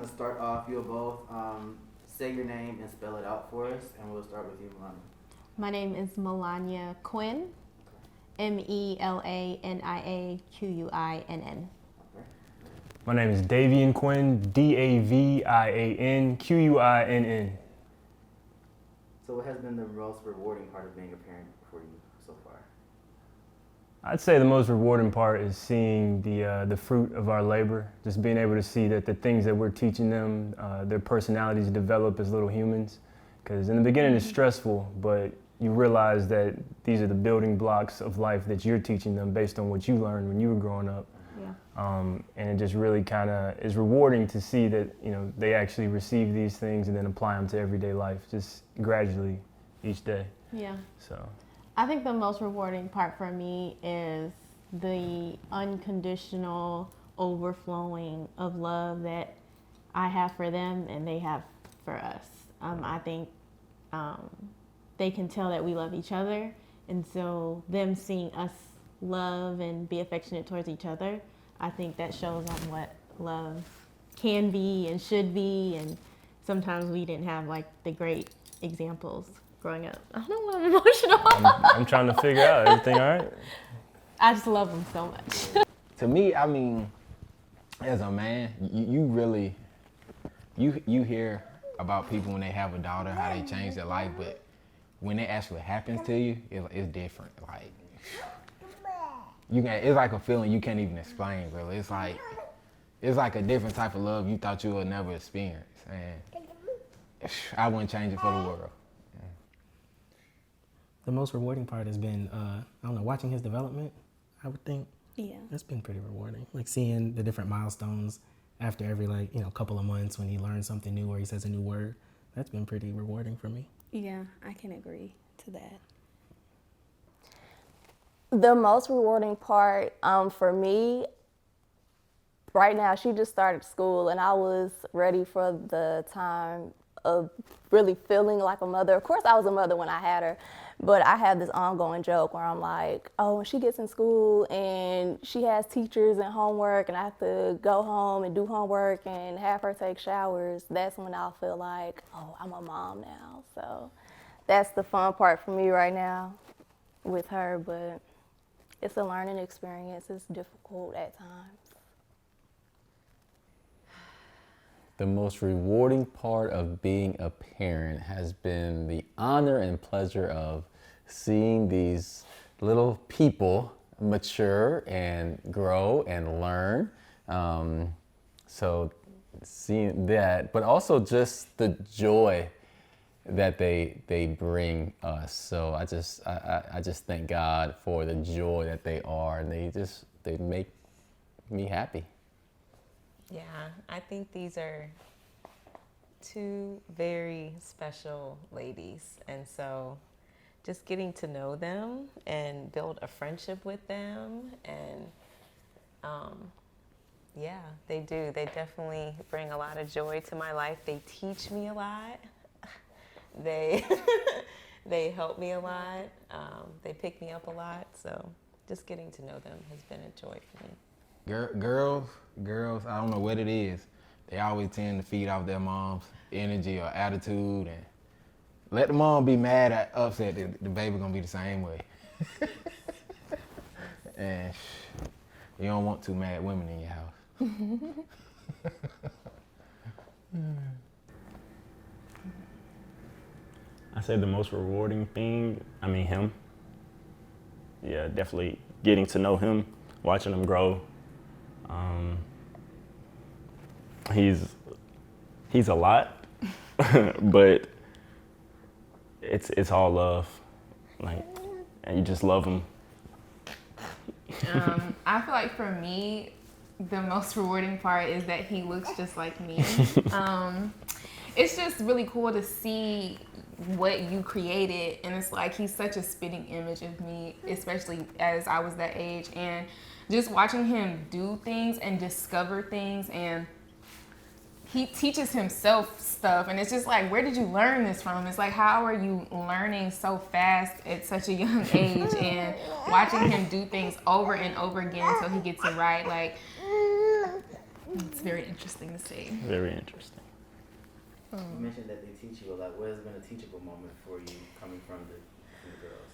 to start off. You'll both say your name and spell it out for us, and we'll start with you, Melania. My name is Melania Quinn. Melaniaquinn. My name is Davian Quinn, Davianquinn. So what has been the most rewarding part of being a parent for you so far? I'd say the most rewarding part is seeing the fruit of our labor, just being able to see that the things that we're teaching them, their personalities develop as little humans. Because in the beginning it's stressful, but you realize that these are the building blocks of life that you're teaching them based on what you learned when you were growing up. Yeah. And it just really kind of is rewarding to see that, you know, they actually receive these things and then apply them to everyday life, just gradually each day. Yeah. So I think the most rewarding part for me is the unconditional overflowing of love that I have for them and they have for us. I think they can tell that we love each other, and so them seeing us love and be affectionate towards each other, I think that shows on what love can be and should be, and sometimes we didn't have like the great examples growing up. I don't know why I'm emotional. I'm trying to figure out everything, all right? I just love them so much. To me, I mean, as a man, you really, you hear about people when they have a daughter, how they change their life, but when it actually happens to you, it's different. Like, it's like a feeling you can't even explain, really. It's like a different type of love you thought you would never experience, and I wouldn't change it for the world. The most rewarding part has been, I don't know, watching his development, I would think. Yeah. That's been pretty rewarding. Like seeing the different milestones after every couple of months when he learns something new or he says a new word. That's been pretty rewarding for me. Yeah, I can agree to that. The most rewarding part for me, right now, she just started school and I was ready for the time of really feeling like a mother. Of course, I was a mother when I had her, but I have this ongoing joke where I'm like, oh, when she gets in school and she has teachers and homework and I have to go home and do homework and have her take showers, that's when I'll feel like, oh, I'm a mom now. So that's the fun part for me right now with her, but it's a learning experience. It's difficult at times. The most rewarding part of being a parent has been the honor and pleasure of seeing these little people mature and grow and learn. So seeing that, but also just the joy that they bring us. So I just thank God for the joy that they are, and they make me happy. Yeah, I think these are two very special ladies, and so just getting to know them and build a friendship with them, and yeah, they do. They definitely bring a lot of joy to my life. They teach me a lot. They help me a lot. They pick me up a lot. So just getting to know them has been a joy for me. Girls, I don't know what it is. They always tend to feed off their mom's energy or attitude, and let the mom be mad at upset, the baby gonna be the same way. And you don't want two mad women in your house. I say the most rewarding thing, him. Yeah, definitely getting to know him, watching him grow. He's a lot, but it's all love, and you just love him. I feel like for me, the most rewarding part is that he looks just like me. It's just really cool to see what you created, and it's like he's such a spitting image of me, especially as I was that age, and just watching him do things and discover things, and he teaches himself stuff, and it's just like, where did you learn this from? It's like, how are you learning so fast at such a young age, and watching him do things over and over again until he gets it right. Like, It's very interesting to see. Very interesting. You mentioned that they teach you a lot. What has been a teachable moment for you coming from the girls?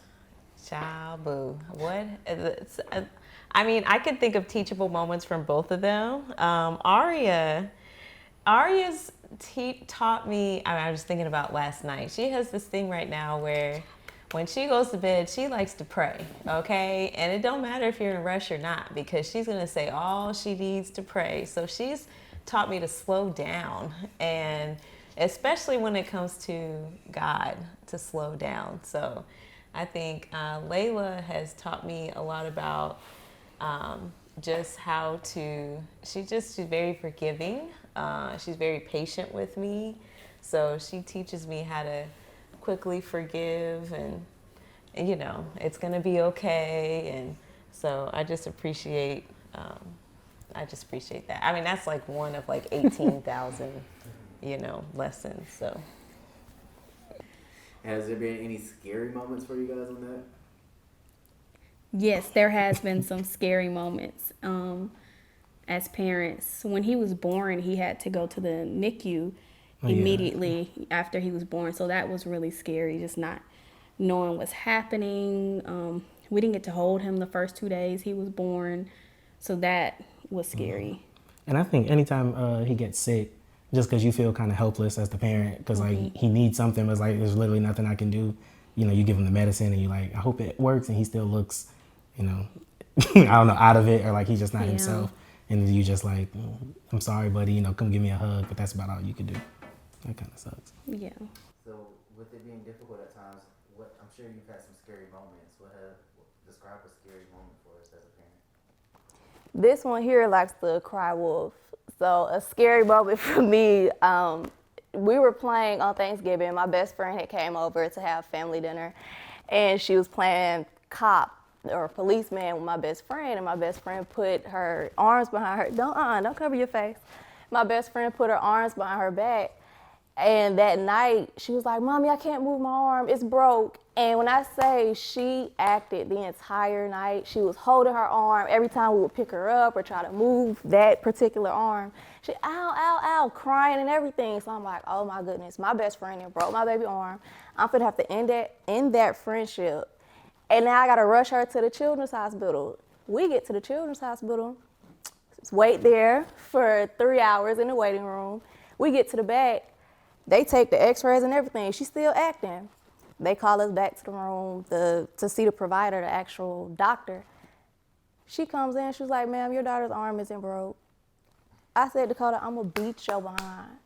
Child, boo. What? I mean, I could think of teachable moments from both of them. Arya's taught me, I was thinking about last night. She has this thing right now where when she goes to bed, she likes to pray, okay? And it don't matter if you're in a rush or not, because she's gonna say all she needs to pray. So she's taught me to slow down, and especially when it comes to God, to slow down. So I think Layla has taught me a lot about just how to, she's very forgiving. She's very patient with me. So she teaches me how to quickly forgive, and you know, it's gonna be okay. And so I just appreciate that. I mean, that's like one of like 18,000, you know, lessons. So. Has there been any scary moments for you guys on that? Yes, there has been some scary moments. As parents, when he was born, he had to go to the NICU immediately after he was born. So that was really scary, just not knowing what's happening. We didn't get to hold him the first 2 days he was born. So that was scary. And I think anytime he gets sick, just because you feel kind of helpless as the parent, because like he needs something, but it's like there's literally nothing I can do. You know, you give him the medicine and you like, I hope it works, and he still looks, you know, I don't know, out of it, or like he's just not himself. And you just like, I'm sorry, buddy, you know, come give me a hug, but that's about all you can do. That kind of sucks. Yeah. So with it being difficult at times, I'm sure you've had some scary moments. Describe a scary moment for us as a parent. This one here likes to cry wolf. So a scary moment for me, we were playing on Thanksgiving. My best friend had came over to have family dinner, and she was playing cop or policeman with my best friend, and my best friend put her arms behind her. Don't cover your face. My best friend put her arms behind her back, and that night she was like, "Mommy, I can't move my arm. It's broke." And when I say she acted the entire night, she was holding her arm every time we would pick her up or try to move that particular arm. She, ow, ow, ow, crying and everything. So I'm like, oh my goodness, my best friend had broke my baby arm. I'm gonna have to end that friendship. And now I gotta rush her to the children's hospital. We get to the children's hospital, wait there for 3 hours in the waiting room. We get to the back, they take the x-rays and everything. She's still acting. They call us back to the room to see the provider, the actual doctor. She comes in, she was like, "Ma'am, your daughter's arm isn't broke." I said, "Dakota, I'm gonna beat your behind."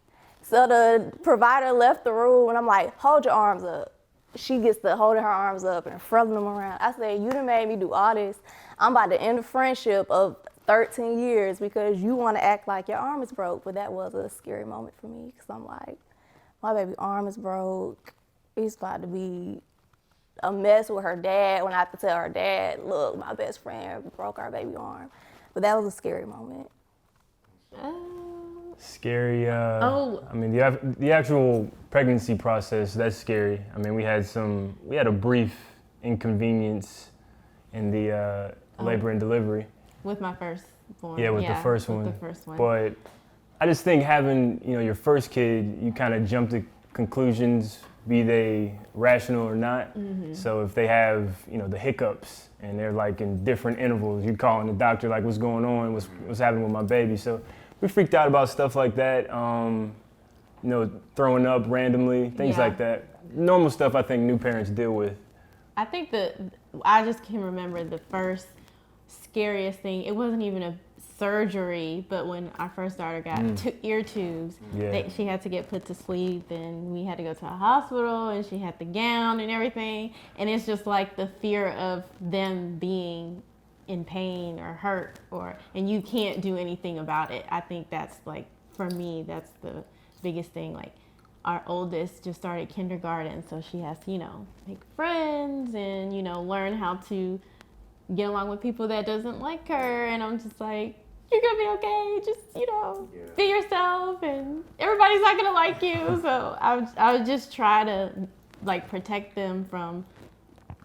So the provider left the room, and I'm like, "Hold your arms up." She gets to holding her arms up and throwing them around. I said, "You done made me do all this. I'm about to end a friendship of 13 years because you want to act like your arm is broke." But that was a scary moment for me, because I'm like, my baby arm is broke. It's about to be a mess with her dad when I have to tell her dad, "Look, my best friend broke our baby arm." But that was a scary moment. Scary. I mean, the actual pregnancy process, that's scary. I mean, we had a brief inconvenience in the labor and delivery. With my firstborn. Yeah, with the first one. The first one. But I just think having, you know, your first kid, you kind of jump to conclusions, be they rational or not. So if they have, you know, the hiccups and they're like in different intervals, you're calling the doctor like, "What's going on? What's happening with my baby?" So we freaked out about stuff like that. You know, throwing up randomly, things like that. Normal stuff I think new parents deal with. I think I just can remember the first scariest thing. It wasn't even a surgery, but when our first daughter got ear tubes, she had to get put to sleep, and we had to go to a hospital, and she had the gown and everything. And it's just like the fear of them being in pain or hurt, and you can't do anything about it. I think that's like, for me, that's the biggest thing. Like, our oldest just started kindergarten, so she has to, you know, make friends and, you know, learn how to get along with people that doesn't like her. And I'm just like, "You're gonna be okay. Just, you know, be yourself, and everybody's not gonna like you." So I would just try to like protect them from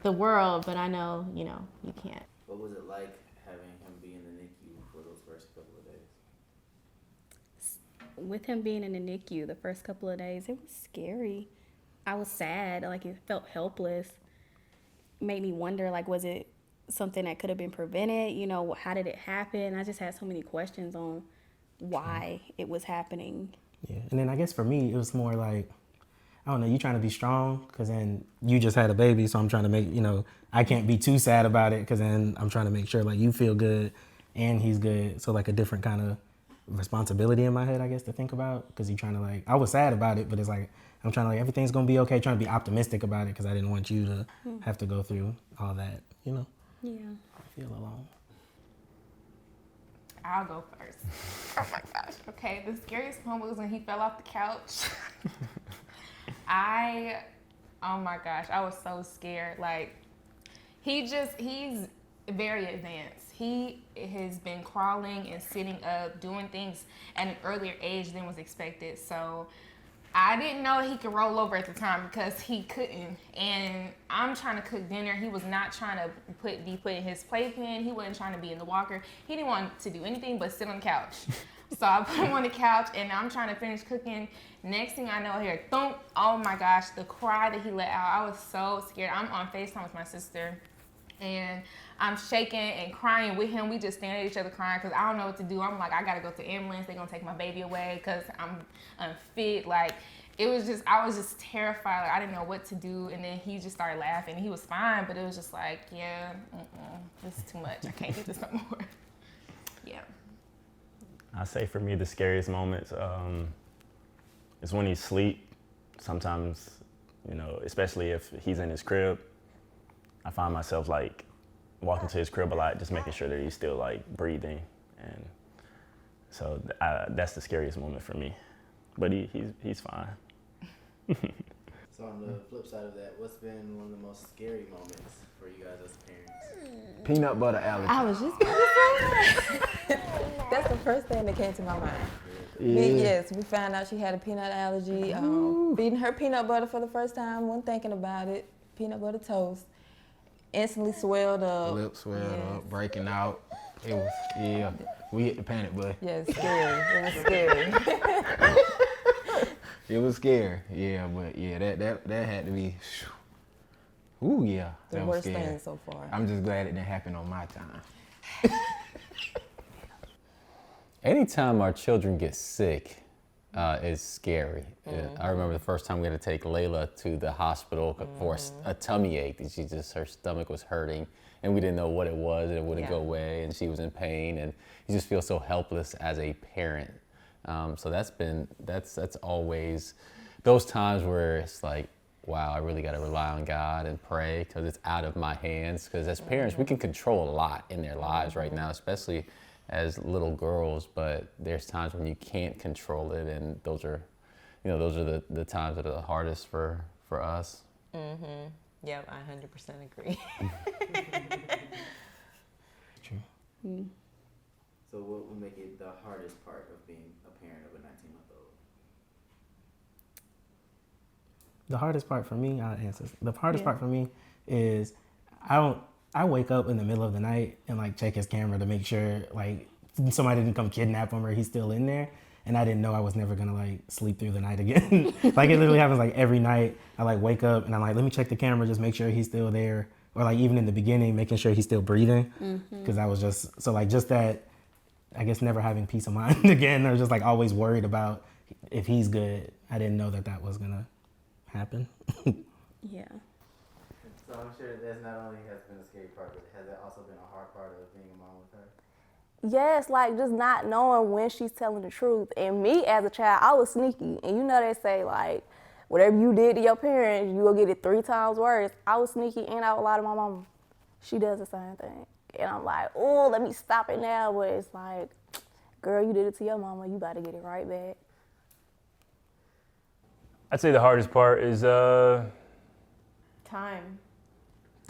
the world, but I know, you know, you can't. What was it like having him be in the NICU for those first couple of days? with him being in the NICU the first couple of days, it was scary. I was sad, like it felt helpless. Made me wonder, like, was it something that could have been prevented? You know, how did it happen? I just had so many questions on why it was happening. Yeah, and then I guess for me, it was more like, I don't know, you trying to be strong because then you just had a baby, so I'm trying to make, you know, I can't be too sad about it because then I'm trying to make sure like you feel good and he's good. So like a different kind of responsibility in my head, I guess, to think about, because you're trying to like, I was sad about it, but it's like, I'm trying to like, everything's going to be okay, trying to be optimistic about it because I didn't want you to have to go through all that, you know? Yeah. I feel alone. I'll go first. Oh my gosh. Okay, the scariest moment was when he fell off the couch. Oh my gosh, I was so scared. Like, he's very advanced. He has been crawling and sitting up, doing things at an earlier age than was expected. So I didn't know he could roll over at the time because he couldn't. And I'm trying to cook dinner. He was not trying to be put in his playpen. He wasn't trying to be in the walker. He didn't want to do anything but sit on the couch. So I put him on the couch and I'm trying to finish cooking. Next thing I know, I hear thump. Oh my gosh, the cry that he let out. I was so scared. I'm on FaceTime with my sister and I'm shaking and crying with him. We just stand at each other crying because I don't know what to do. I'm like, I gotta go to the ambulance. They're gonna take my baby away because I'm unfit. Like, I was just terrified. Like, I didn't know what to do. And then he just started laughing. He was fine, but it was just like, yeah, this is too much. I can't do this no more. Yeah. I say for me, the scariest moments is when he's asleep. Sometimes, you know, especially if he's in his crib, I find myself like walking to his crib a lot, just making sure that he's still like breathing. And so that's the scariest moment for me. But he's fine. So on the flip side of that, what's been one of the most scary moments for you guys as parents? Peanut butter allergy. I was just going to say that. That's the first thing that came to my mind. Yes, we found out she had a peanut allergy. Feeding her peanut butter for the first time, wasn't thinking about it. Peanut butter toast. Instantly swelled up. Lips swelled up, breaking out. It was, we hit the panic button. Yeah, it's scary. It was scary. It was scary, but that had to be, ooh, yeah. The worst thing so far. I'm just glad it didn't happen on my time. Anytime our children get sick, is scary. I remember the first time we had to take Layla to the hospital for a tummy ache. Her stomach was hurting, and we didn't know what it was, and it wouldn't go away, and she was in pain, and you just feel so helpless as a parent. So that's always those times where it's like, wow, I really got to rely on God and pray because it's out of my hands. Because as parents, we can control a lot in their lives right now, especially as little girls. But there's times when you can't control it, and those are the times that are the hardest for us. Yep, I 100% agree. True. So what would make it the hardest part of being a parent of a 19-month-old? The hardest part for me, I'll answer. The hardest part for me is I wake up in the middle of the night and like check his camera to make sure like somebody didn't come kidnap him or he's still in there. And I didn't know I was never gonna like sleep through the night again. Like it literally happens like every night. I like wake up and I'm like, let me check the camera, just make sure he's still there. Or like even in the beginning, making sure he's still breathing. Because I was just that, I guess never having peace of mind again, or just like always worried about if he's good. I didn't know that was gonna happen. Yeah. So I'm sure that not only has been a scary part, but has that also been a hard part of being a mom with her? Yes, like just not knowing when she's telling the truth. And me as a child, I was sneaky. And you know they say like, whatever you did to your parents, you will get it 3 times worse. I was sneaky and I would lie to my mama. She does the same thing. And I'm like, oh, let me stop it now. But it's like, girl, you did it to your mama. You about to get it right back. I'd say the hardest part is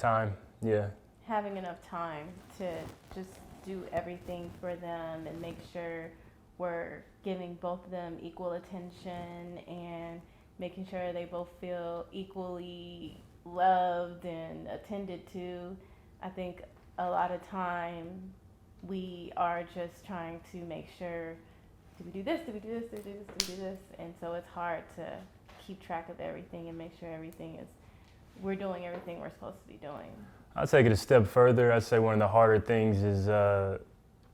Time. Yeah. Having enough time to just do everything for them and make sure we're giving both of them equal attention and making sure they both feel equally loved and attended to. I think a lot of time we are just trying to make sure do we do this? Do we do this? Do we do this? Do we do this? And so it's hard to keep track of everything and make sure we're doing everything we're supposed to be doing. I'll take it a step further. I'd say one of the harder things is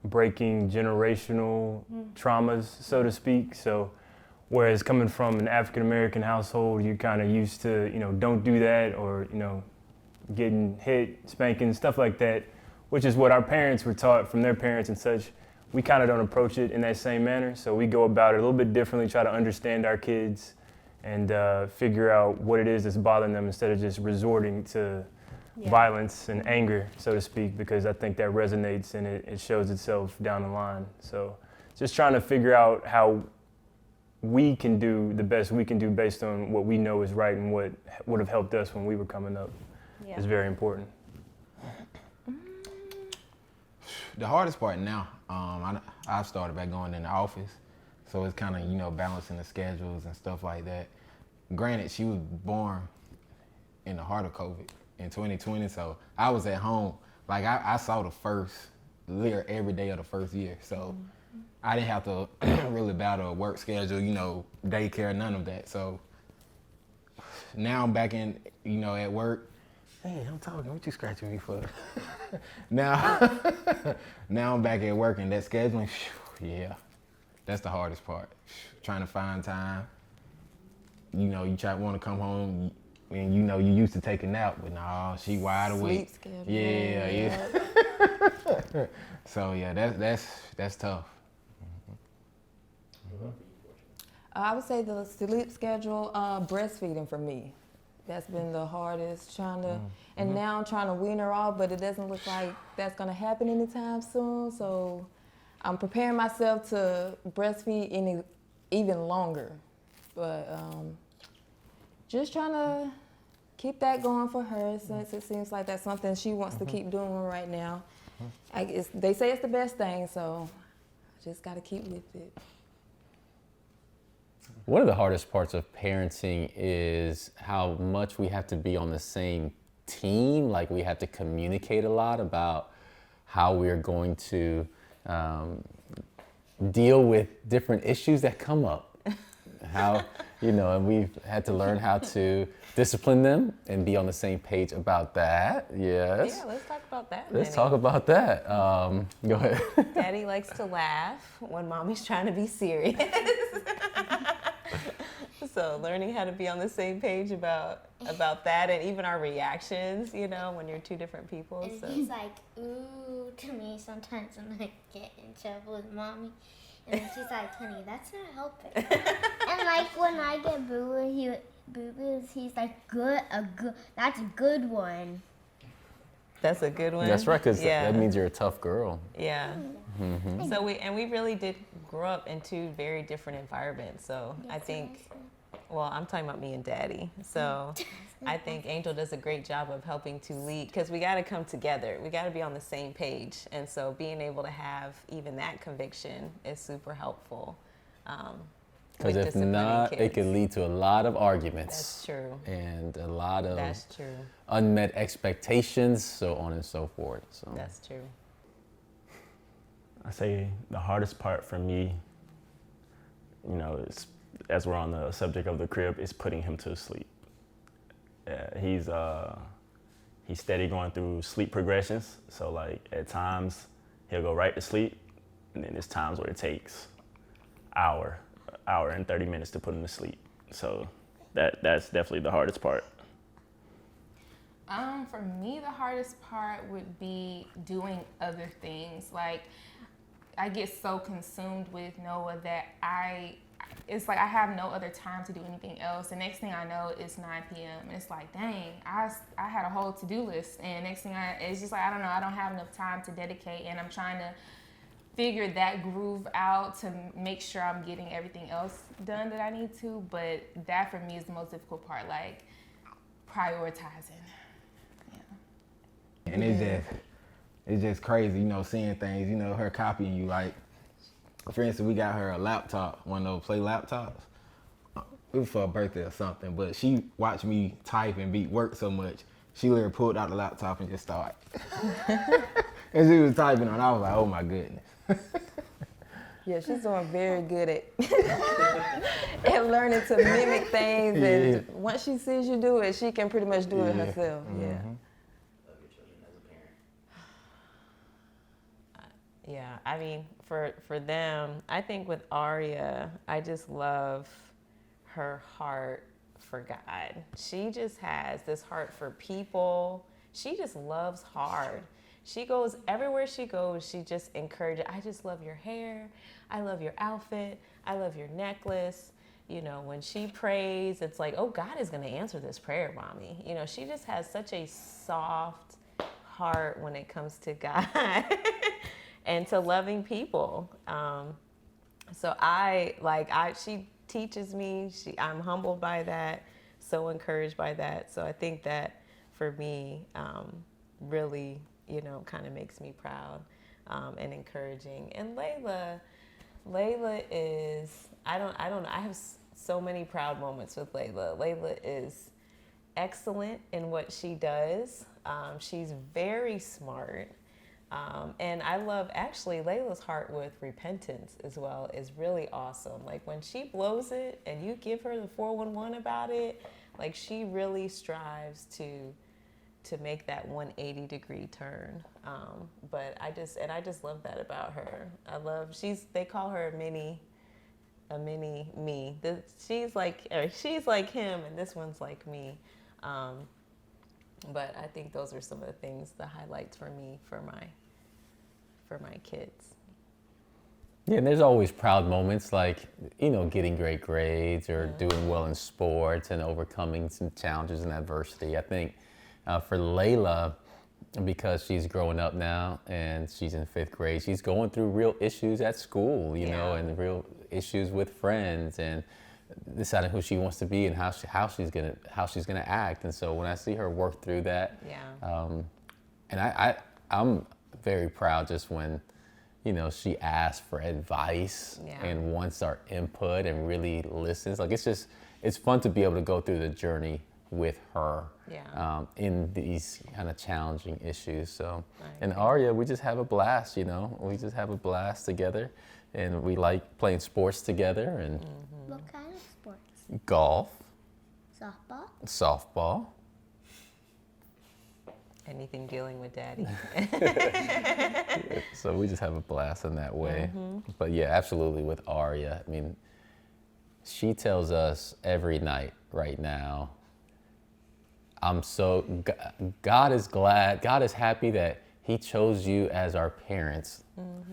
breaking generational traumas, so to speak. So whereas coming from an African American household, you're kind of used to, don't do that, or, getting hit, spanking, stuff like that, which is what our parents were taught from their parents and such. We kind of don't approach it in that same manner. So we go about it a little bit differently, try to understand our kids and figure out what it is that's bothering them instead of just resorting to violence and anger, so to speak, because I think that resonates and it shows itself down the line. So just trying to figure out how we can do the best we can do based on what we know is right and what would have helped us when we were coming up is very important. The hardest part now, I've started back going in the office, so it's kind of, balancing the schedules and stuff like that. Granted, she was born in the heart of COVID in 2020, so I was at home. Like, I saw the first, literally every day of the first year, so I didn't have to really battle a work schedule, daycare, none of that. So now I'm back in, at work. Hey, I'm talking, what you scratching me for? now I'm back at work, and that scheduling, that's the hardest part. Trying to find time. You want to come home, and you used to take a nap, but no, she wide awake. Sleep schedule. Yeah. So that's tough. I would say the sleep schedule, breastfeeding for me. That's been the hardest, and now I'm trying to wean her off, but it doesn't look like that's gonna happen anytime soon. So I'm preparing myself to breastfeed even longer. But just trying to keep that going for her, since it seems like that's something she wants to keep doing right now. They say it's the best thing, so I just gotta keep with it. One of the hardest parts of parenting is how much we have to be on the same team. Like, we have to communicate a lot about how we're going to deal with different issues that come up. How, and we've had to learn how to discipline them and be on the same page about that. Yes. Yeah, let's talk about that. Let's talk about that. Go ahead. Daddy likes to laugh when mommy's trying to be serious. So learning how to be on the same page about that, and even our reactions, when you're two different people. And so. He's like, ooh, to me sometimes when I get in trouble with mommy. And then she's like, honey, that's not helping. And like when I get boo-boos, he's like, good, that's a good one. That's a good one. That's right, because that means you're a tough girl. Yeah. Mm-hmm. So we really did grow up in two very different environments. So I think, well, I'm talking about me and Daddy. So I think Angel does a great job of helping to lead, because we got to come together. We got to be on the same page. And so being able to have even that conviction is super helpful. Because if not, it could lead to a lot of arguments. That's true. And a lot of That's true. unmet expectations, so on and so forth. So. That's true. I say the hardest part for me, is, as we're on the subject of the crib, is putting him to sleep. He's steady going through sleep progressions. So like at times he'll go right to sleep, and then there's times where it takes hour and 30 minutes to put him to sleep. So that's definitely the hardest part. For me, the hardest part would be doing other things. Like, I get so consumed with Noah that it's like I have no other time to do anything else. The next thing I know, it's 9 p.m. and it's like, dang, I had a whole to-do list. And next thing it's just like, I don't know, I don't have enough time to dedicate, and I'm trying to figure that groove out to make sure I'm getting everything else done that I need to. But that for me is the most difficult part, like prioritizing. Yeah. And it's just crazy, seeing things, her copying you. Like, for instance, we got her a laptop, one of those play laptops. It was for her birthday or something, but she watched me type and beat work so much, she literally pulled out the laptop and just started. And she was typing on, I was like, oh my goodness. Yeah, she's doing very good at at learning to mimic things. And once she sees you do it, she can pretty much do it herself. Yeah. Love your children as a parent. Yeah, I mean, for them, I think with Aria, I just love her heart for God. She just has this heart for people. She just loves hard. She goes everywhere she goes. She just encourages. I just love your hair. I love your outfit. I love your necklace. You know, when she prays, it's like, oh, God is going to answer this prayer, mommy. You know, she just has such a soft heart when it comes to God and to loving people. So she teaches me. I'm humbled by that, so encouraged by that. So I think that for me, really, you know, kind of makes me proud and encouraging. And Layla is, I don't know. I have so many proud moments with Layla. Layla is excellent in what she does. She's very smart. And I love actually Layla's heart with repentance as well is really awesome. Like when she blows it and you give her the 411 about it, like she really strives to make that 180-degree turn. But I just love that about her. They call her a mini me. She's like him and this one's like me. But I think those are some of the things, the highlights for me, for my kids. Yeah, and there's always proud moments like, you know, getting great grades or doing well in sports and overcoming some challenges and adversity. I think for Layla, because she's growing up now and she's in 5th grade, she's going through real issues at school, you know, and real issues with friends and deciding who she wants to be and how she's gonna act. And so when I see her work through that, and I'm very proud just when, you know, she asks for advice and wants our input and really listens. Like it's fun to be able to go through the journey with her in these kind of challenging issues. So, and Aria, we just have a blast, you know. We just have a blast together, and we like playing sports together and What kind of sports? golf, Softball? Anything dealing with daddy. So we just have a blast in that way. But yeah, absolutely with Aria. I mean, she tells us every night right now, God is glad, God is happy that he chose you as our parents.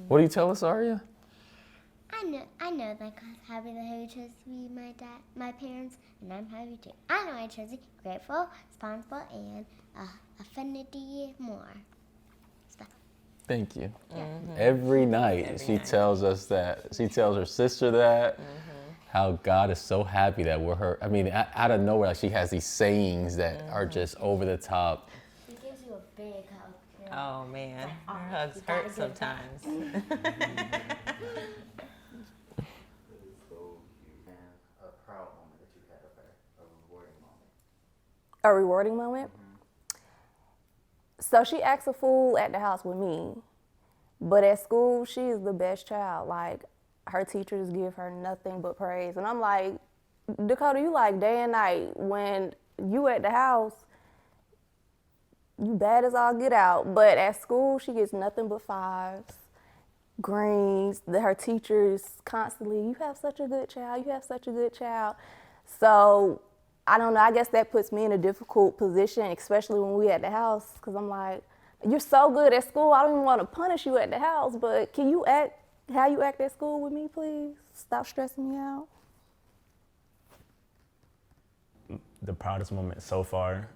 What do you tell us, Aria? I know that God's happy that he chose to be my parents, and I'm happy too. I know I chose to be grateful, responsible, and affinity more. Thank you. Every night she tells us that. She tells her sister that. How God is so happy that we're her. I mean, out of nowhere, like she has these sayings that are just over the top. She gives you a big hug. Oh man, her hugs hurt sometimes. A proud moment that you had of her, a rewarding moment. A rewarding moment? So she acts a fool at the house with me, but at school, she is the best child. Like, her teachers give her nothing but praise. And I'm like, Dakota, you like day and night. When you at the house, you bad as all get out. But at school, she gets nothing but 5s, greens. Her teachers constantly, you have such a good child, you have such a good child. So, I don't know, I guess that puts me in a difficult position, especially when we at the house, because I'm like, you're so good at school, I don't even want to punish you at the house, but can you act how you act at school with me, please? Stop stressing me out. The proudest moment so far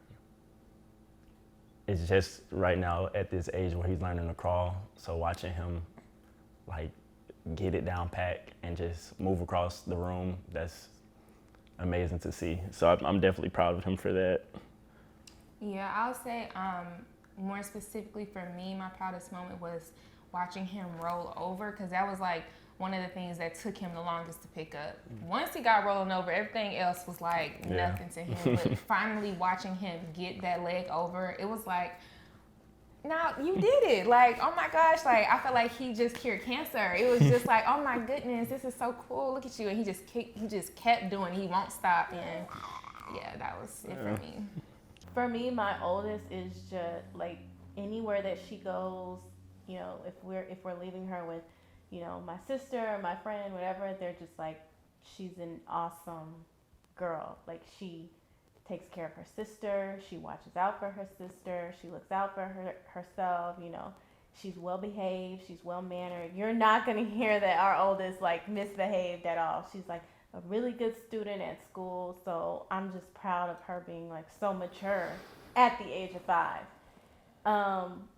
is just right now at this age where he's learning to crawl. So watching him like get it down pat and just move across the room, that's amazing to see. So I'm definitely proud of him for that. Yeah, I'll say more specifically for me, my proudest moment was watching him roll over, because that was like one of the things that took him the longest to pick up. Once he got rolling over, everything else was like nothing to him. But finally watching him get that leg over, it was like, no, you did it. Like, oh my gosh, like, I felt like he just cured cancer. It was just like, oh my goodness, this is so cool. Look at you. And he just kept doing it. He won't stop. And yeah, that was it for me. For me, my oldest is just like anywhere that she goes, you know, if we're leaving her with, you know, my sister, my friend, whatever, they're just like, she's an awesome girl. Like, she takes care of her sister, she watches out for her sister, she looks out for herself, you know, she's well behaved, she's well mannered. You're not gonna hear that our oldest like misbehaved at all. She's like a really good student at school, so I'm just proud of her being like so mature at the age of 5.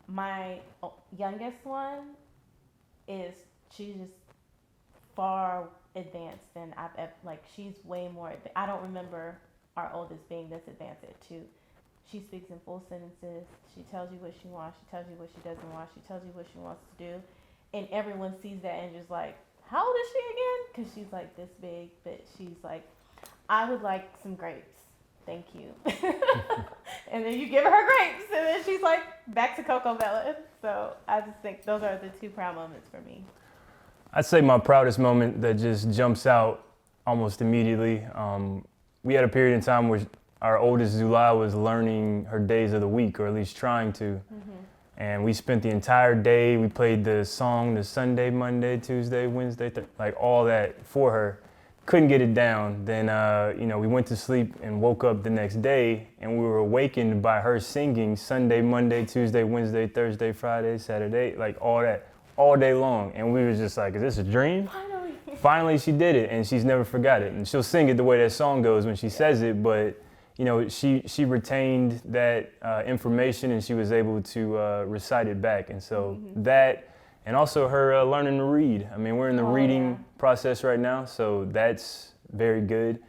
My youngest one she's just far advanced than I've ever, like, she's way more, I don't remember our oldest being this advanced at 2. She speaks in full sentences. She tells you what she wants. She tells you what she doesn't want. She tells you what she wants to do. And everyone sees that and just like, how old is she again? Because she's like this big, but she's like, I would like some grapes. Thank you. And then you give her grapes, and then she's like, back to Cocoa Melon. So I just think those are the 2 proud moments for me. I'd say my proudest moment that just jumps out almost immediately. We had a period in time where our oldest Zulai was learning her days of the week, or at least trying to. Mm-hmm. And we spent the entire day, we played the song, the Sunday, Monday, Tuesday, Wednesday, like all that for her. Couldn't get it down. Then, you know, we went to sleep and woke up the next day, and we were awakened by her singing Sunday, Monday, Tuesday, Wednesday, Thursday, Friday, Saturday, like all that, all day long. And we were just like, is this a dream? Finally, she did it, and she's never forgot it. And she'll sing it the way that song goes when she says it, but you know, she retained that information, and she was able to recite it back. And so that, and also her learning to read. I mean, we're in the reading process right now, so that's very good.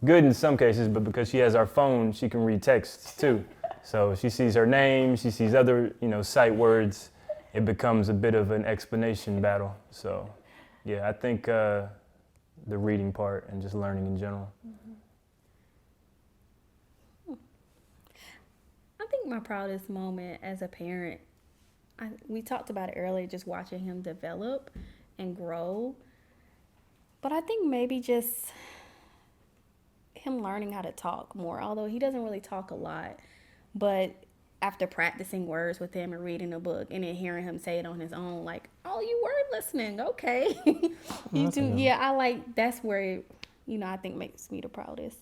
Good in some cases, but because she has our phone, she can read texts too. So she sees her name, she sees other, you know, sight words. It becomes a bit of an explanation battle. So. Yeah, I think the reading part and just learning in general. I think my proudest moment as a parent, we talked about it earlier, just watching him develop and grow. But I think maybe just him learning how to talk more, although he doesn't really talk a lot. But after practicing words with him and reading a book and then hearing him say it on his own, like, oh, you were listening, okay. You do, yeah, I like, that's where, you know, I think makes me the proudest.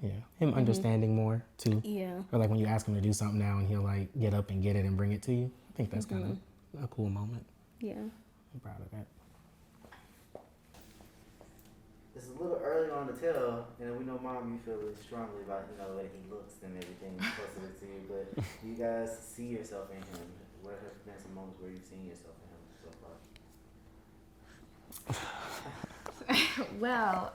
Yeah, him understanding more too. Yeah. Or like when you ask him to do something now and he'll like get up and get it and bring it to you. I think that's kind of a cool moment. Yeah. I'm proud of that. It's a little early on to tell, and we know, Mom, you feel really strongly about, you know, the way he looks and everything closer to you, but do you guys see yourself in him? What have been some moments where you've seen yourself in him so far? Well,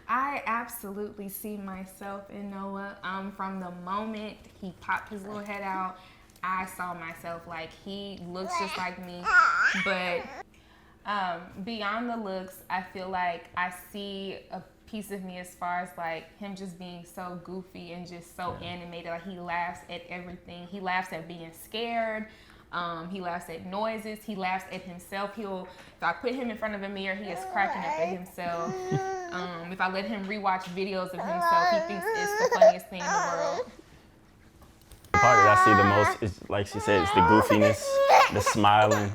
I absolutely see myself in Noah. From the moment he popped his little head out, I saw myself. Like, he looks just like me, but beyond the looks, I feel like I see a piece of me as far as like him just being so goofy and just so animated. Like, he laughs at everything. He laughs at being scared. He laughs at noises. He laughs at himself. If I put him in front of a mirror, he is cracking up at himself. If I let him rewatch videos of himself, he thinks it's the funniest thing in the world. The part that I see the most is, like she said, it's the goofiness, the smiling,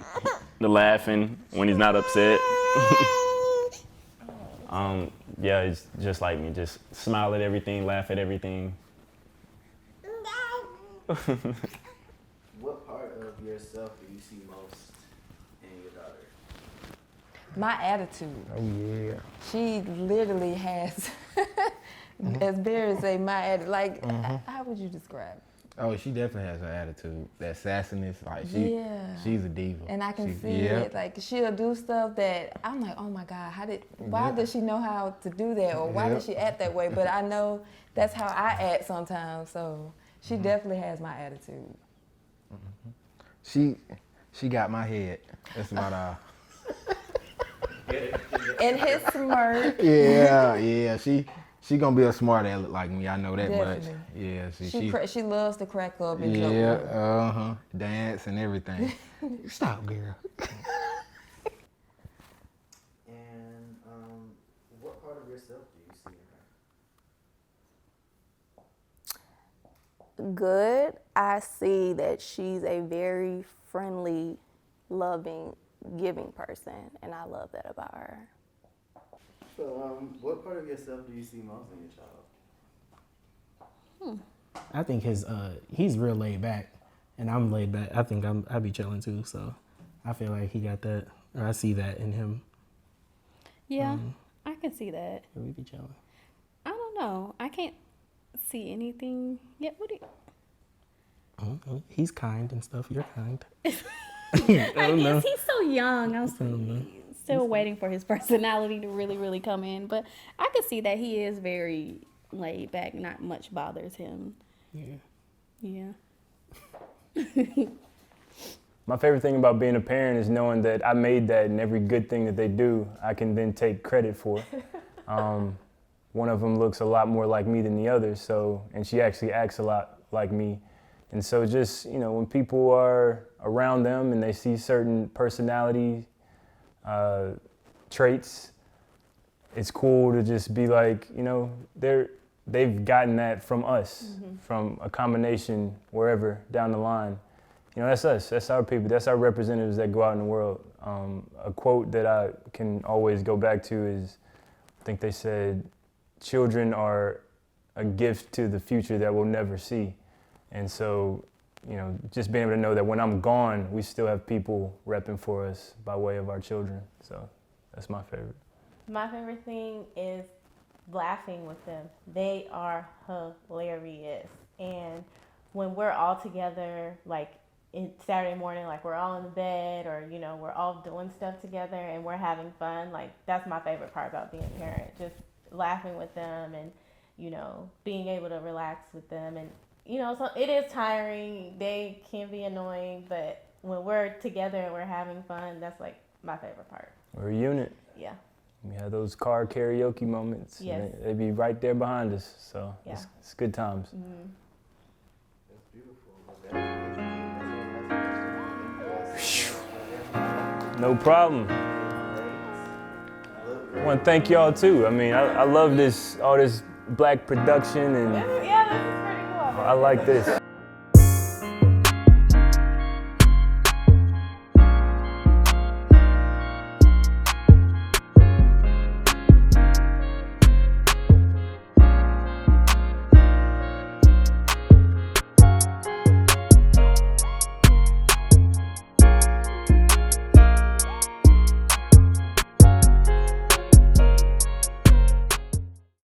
the laughing when he's not upset. Yeah, it's just like me. Just smile at everything, laugh at everything. What part of yourself do you see most in your daughter? My attitude. Oh yeah. She literally has, as Barry say, my attitude. Like, how would you describe it? Oh, she definitely has her attitude. That sassiness, like she's a diva. And I can see it. Like, she'll do stuff that I'm like, oh my God, why does she know how to do that? Or why does she act that way? But I know that's how I act sometimes. So she definitely has my attitude. She got my head. That's about all. And his smirk. Yeah. She gonna be a smart aleck like me. I know that Definitely. much. Yeah, She loves to crack up and joke. yeah, dance and everything. Stop, girl. And what part of yourself do you see in her? Good. I see that she's a very friendly, loving, giving person, and I love that about her. So, what part of yourself do you see most in your child? I think he's real laid back, and I'm laid back. I think I'd be chilling too. So I feel like he got that, or I see that in him. Yeah, I can see that. We be chilling. I don't know. I can't see anything yet. What do you? He's kind and stuff. You're kind. I guess he's so young. I'm still waiting for his personality to really, really come in. But I can see that he is very laid back. Not much bothers him. Yeah. My favorite thing about being a parent is knowing that I made that, and every good thing that they do, I can then take credit for. One of them looks a lot more like me than the other, and she actually acts a lot like me. And so just, when people are around them and they see certain personality traits, it's cool to just be like, they've gotten that from us, from a combination wherever down the line. That's us. That's our people. That's our representatives that go out in the world. A quote that I can always go back to is, I think they said, children are a gift to the future that we'll never see. And so, just being able to know that when I'm gone, we still have people repping for us by way of our children. So that's my favorite. My favorite thing is laughing with them. They are hilarious. And when we're all together, like it's Saturday morning, like we're all in the bed or, we're all doing stuff together and we're having fun, like that's my favorite part about being a parent. Just laughing with them and, being able to relax with them. And, so it is tiring. They can be annoying, but when we're together and we're having fun, that's like my favorite part. We're a unit. Yeah. We have those car karaoke moments. Yes. They be right there behind us. So Yeah. it's good times. Mm-hmm. That's beautiful. No problem. I want to thank y'all too. I mean, I love all this black production, and Yeah, this is pretty cool. I like this.